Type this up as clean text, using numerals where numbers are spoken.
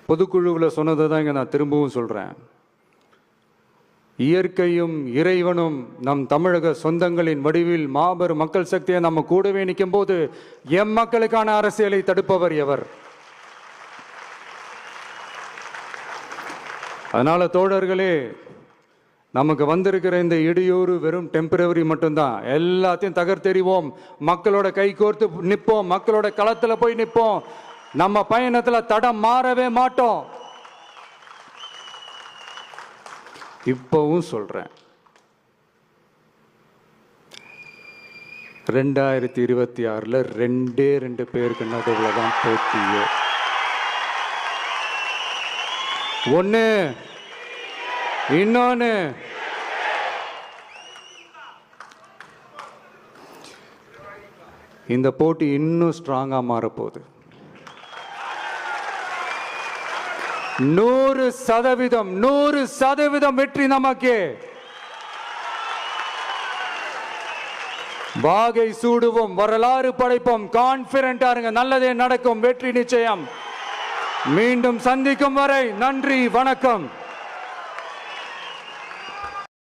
பொதுக்குழுவில் சொன்னதை தான் இங்கே நான் திரும்பவும் சொல்கிறேன். இயற்கையும் இறைவனும் நம் தமிழக சொந்தங்களின் வடிவில் மாபெரும் மக்கள் சக்தியை நம்ம கூடவே நிற்கும் போது எம் மக்களுக்கான அரசியலை தடுப்பவர் எவர்? அதனால தோழர்களே, நமக்கு வந்திருக்கிற இந்த இடையூறு வெறும் டெம்பரவரி மட்டும்தான். எல்லாத்தையும் தகர்த்தெறிவோம், மக்களோட கை கோர்த்து நிற்போம், மக்களோட களத்தில் போய் நிற்போம். நம்ம பயணத்தில் தடம் மாறவே மாட்டோம். இப்பவும் சொல்றேன், 2026 2 பேருக்கு நடுவில் தான் போட்டியே. ஒண்ணு, இன்னொன்னு இந்த போட்டி இன்னும் ஸ்ட்ராங்கா மாறப்போகுது. 100% வெற்றி நமக்கு. வாகை சூடுவோம், வரலாறு படைப்போம். கான்பிடென்டா இருங்க, நல்லதே நடக்கும், வெற்றி நிச்சயம். மீண்டும் சந்திக்கும் வரை நன்றி, வணக்கம்.